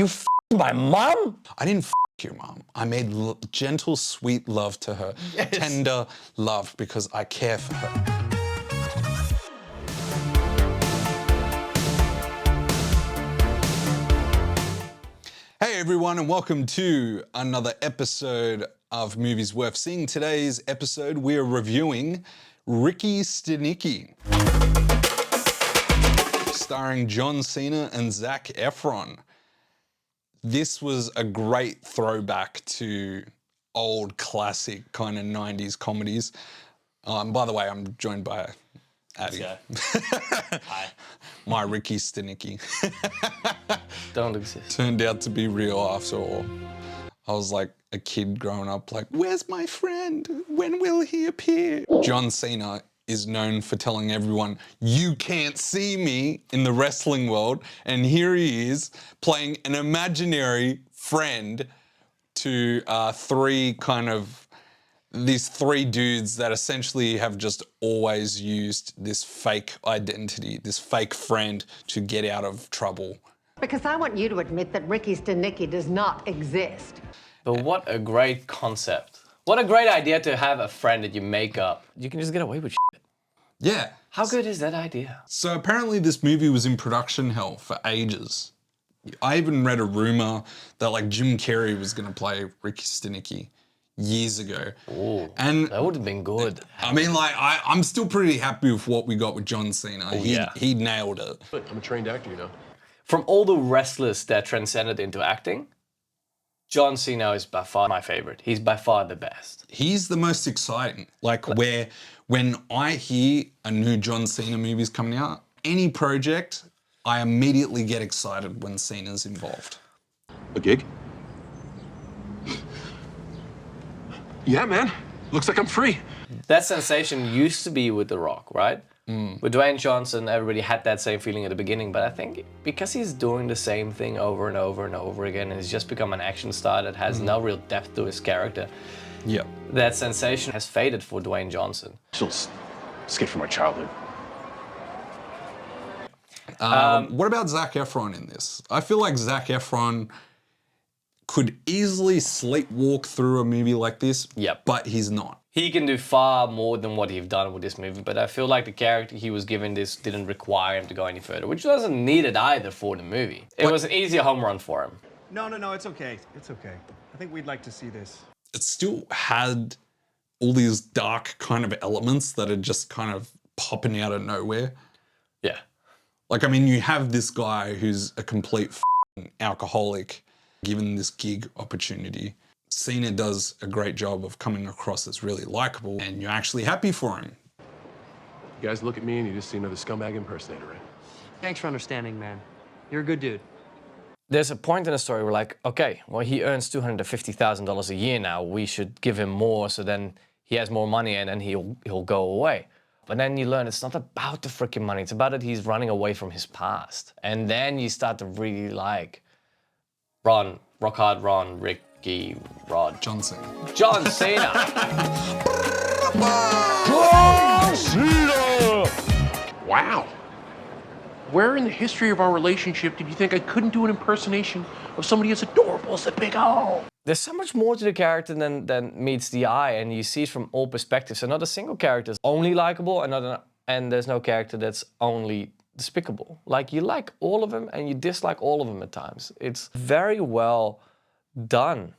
You f***ed my mom? I didn't f*** your mom. I made gentle, sweet love to her. Yes. Tender love because I care for her. Hey everyone, and welcome to another episode of Movies Worth Seeing. Today's episode, we are reviewing Ricky Stanicky, starring John Cena and Zac Efron. This was a great throwback to old classic kind of 90s comedies. By the way, I'm joined by Addy. Hi. My Ricky Stanicky. Don't exist. Turned out to be real after all. I was like a kid growing up, like, where's my friend? When will he appear? John Cena is known for telling everyone, you can't see me in the wrestling world. And here he is playing an imaginary friend to these three dudes that essentially have just always used this fake identity, this fake friend to get out of trouble. Because I want you to admit that Ricky Stanicky does not exist. But what a great concept. What a great idea to have a friend that you make up. You can just get away with shit. Yeah. How good is that idea? So apparently this movie was in production hell for ages. I even read a rumor that like Jim Carrey was going to play Ricky Stanicky years ago. Ooh, and that would have been good. I mean, like, I'm still pretty happy with what we got with John Cena. He nailed it. I'm a trained actor, you know. From all the wrestlers that transcended into acting, John Cena is by far my favorite. He's by far the best. He's the most exciting. Like, when I hear a new John Cena movie's coming out, any project, I immediately get excited when Cena's involved. A gig? Yeah, man. Looks like I'm free. That sensation used to be with The Rock, right? With Dwayne Johnson, everybody had that same feeling at the beginning, but I think because he's doing the same thing over and over and over again, and he's just become an action star that has no real depth to his character, that sensation has faded for Dwayne Johnson. Still escape from my childhood. What about Zac Efron in this? I feel like Zac Efron could easily sleepwalk through a movie like this, but he's not. He can do far more than what he's done with this movie, but I feel like the character he was given this didn't require him to go any further, which wasn't needed either for the movie. It was an easier home run for him. No, it's okay. It's okay. I think we'd like to see this. It still had all these dark kind of elements that are just kind of popping out of nowhere. Yeah. Like, I mean, you have this guy who's a complete alcoholic given this gig opportunity. Cena does a great job of coming across as really likable, and you're actually happy for him. You guys look at me and you just see another scumbag impersonator, right? Thanks for understanding, man. You're a good dude. There's a point in the story where like, okay, well, he earns $250,000 a year now. We should give him more so then he has more money and then he'll go away. But then you learn it's not about the freaking money. It's about that he's running away from his past. And then you start to really like Ron, Rock Hard Ron, Ricky, Rod. John Cena. John Cena! John Cena! Wow. Where in the history of our relationship did you think I couldn't do an impersonation of somebody as adorable as the Big O? There's so much more to the character than meets the eye, and you see it from all perspectives. So not a single character is only likable, and there's no character that's only despicable. Like, you like all of them, and you dislike all of them at times. It's very well done.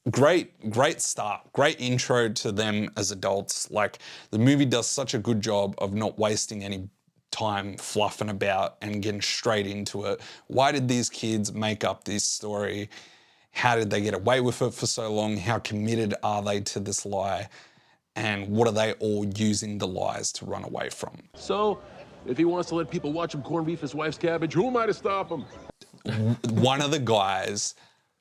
Great start, great intro to them as adults. Like, the movie does such a good job of not wasting any time fluffing about and getting straight into it. Why did these kids make up this story? How did they get away with it for so long? How committed are they to this lie? And what are they all using the lies to run away from? So, if he wants to let people watch him corn beef his wife's cabbage, who am I to stop him? One of the guys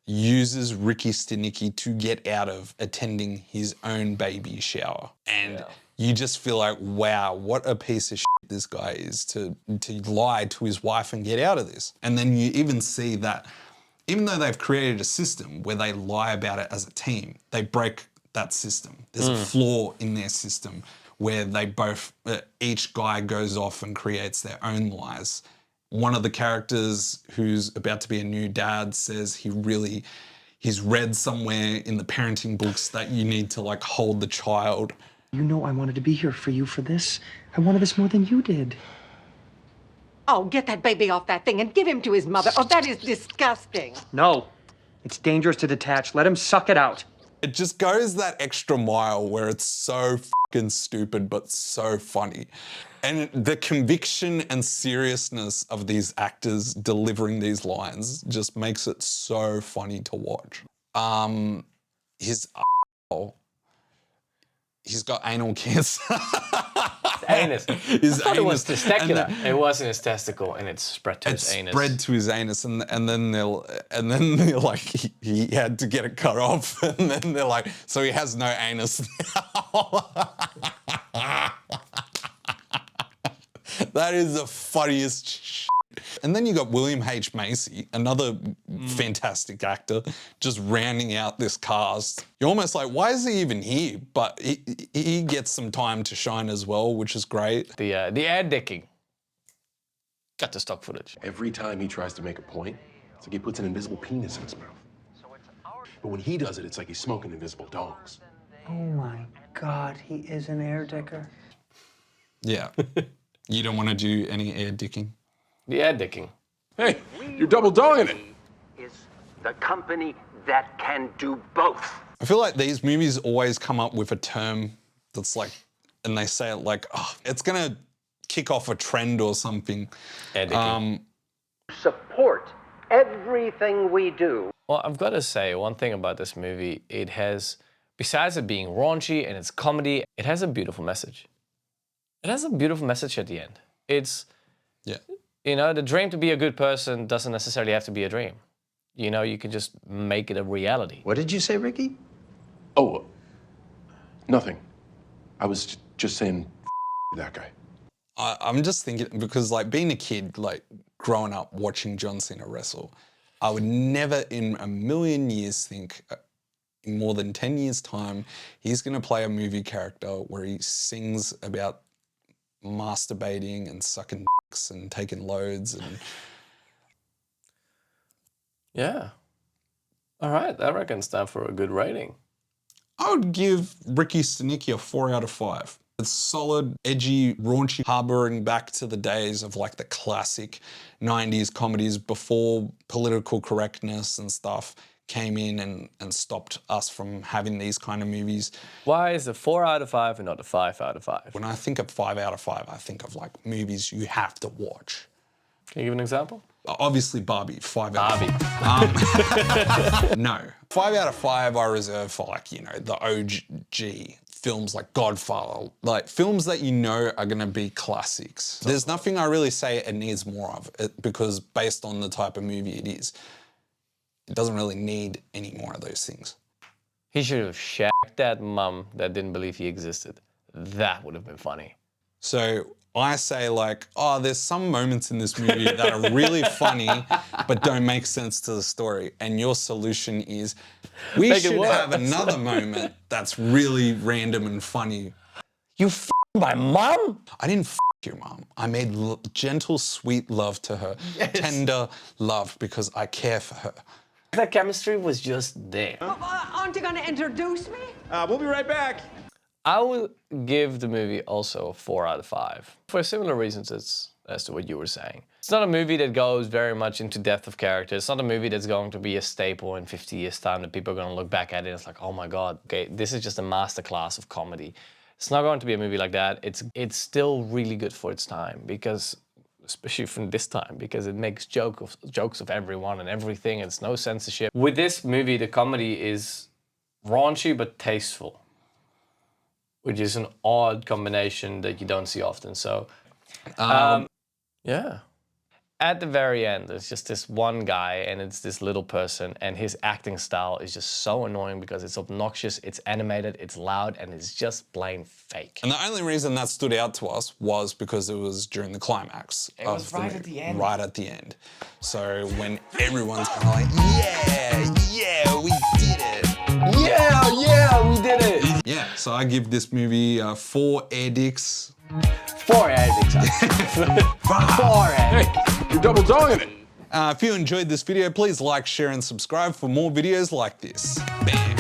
uses Ricky Stanicky to get out of attending his own baby shower. And you just feel like, wow, what a piece of shit this guy is to lie to his wife and get out of this. And then you even see that even though they've created a system where they lie about it as a team, they break that system. There's a flaw in their system where they both, each guy goes off and creates their own lies. One of the characters who's about to be a new dad says he's read somewhere in the parenting books that you need to like hold the child. You know I wanted to be here for you for this. I wanted this more than you did. Oh, get that baby off that thing and give him to his mother. Oh, that is disgusting. No. It's dangerous to detach. Let him suck it out. It just goes that extra mile where it's so fucking stupid but so funny. And the conviction and seriousness of these actors delivering these lines just makes it so funny to watch. His he's got anal cancer. Anus. His I thought it was anus. testicular. It wasn't his testicle, and it's spread to his anus. Spread to his anus, and then they're like he had to get it cut off, and then they're like, so he has no anus now. That is the funniest shit. And then you got William H. Macy, another fantastic actor, just rounding out this cast. You're almost like, why is he even here? But he gets some time to shine as well, which is great. The air dicking. Got the stock footage. Every time he tries to make a point, it's like he puts an invisible penis in his mouth. But when he does it, it's like he's smoking invisible dogs. Oh my God, he is an air dicker. Yeah. You don't want to do any air dicking? The air dicking. Hey, you're double dogging it. Is the company that can do both. I feel like these movies always come up with a term that's like, and they say it like, oh, it's going to kick off a trend or something. Air dicking. Support everything we do. Well, I've got to say one thing about this movie. It has, besides it being raunchy and it's comedy, it has a beautiful message. It has a beautiful message at the end. It's, Yeah. you know, the dream to be a good person doesn't necessarily have to be a dream. You know, you can just make it a reality. What did you say, Ricky? Oh, nothing. I was just saying that guy. I'm just thinking, because like being a kid, like growing up watching John Cena wrestle, I would never in a million years think in more than 10 years' time, he's going to play a movie character where he sings about masturbating and sucking dicks and taking loads. And Yeah. All right, I reckon it's time for a good rating. I would give Ricky Stanicky a 4 out of 5. It's solid, edgy, raunchy, harboring back to the days of like the classic 90s comedies before political correctness and stuff came in and stopped us from having these kind of movies. Why is it 4 out of 5 and not a 5 out of 5? When I think of 5 out of 5, I think of like movies you have to watch. Can you give an example? Obviously Barbie, 5 out of 5. No. 5 out of 5 I reserve for like, you know, the OG films like Godfather, like films that you know are going to be classics. There's nothing I really say it needs more of, because based on the type of movie it is, it doesn't really need any more of those things. He should have shagged that mum that didn't believe he existed. That would have been funny. So I say like, oh, there's some moments in this movie that are really funny but don't make sense to the story. And your solution is, we Make it should worse. have another moment that's really random and funny. You f***ed my mum? I didn't f*** your mom. I made gentle, sweet love to her. Yes. Tender love because I care for her. That chemistry was just there. Aren't you going to introduce me? We'll be right back. I would give the movie also a 4 out of 5 for similar reasons as to what you were saying. It's not a movie that goes very much into depth of character. It's not a movie that's going to be a staple in 50 years' time that people are going to look back at it and it's like, oh my God, okay, this is just a masterclass of comedy. It's not going to be a movie like that. It's still really good for its time because, especially from this time, because it makes jokes of everyone and everything. It's no censorship. With this movie, the comedy is raunchy but tasteful, which is an odd combination that you don't see often. So, yeah. At the very end, there's just this one guy and it's this little person and his acting style is just so annoying because it's obnoxious, it's animated, it's loud, and it's just plain fake. And the only reason that stood out to us was because it was during the climax. It was right at the end. Right at the end. So when everyone's kind of like, yeah, we did it. Yeah, we did it. Yeah, so I give this movie 4 air dicks. 4 addicts. 4 addicts. Hey, you're double dogging it. If you enjoyed this video, please like, share, and subscribe for more videos like this. Bam.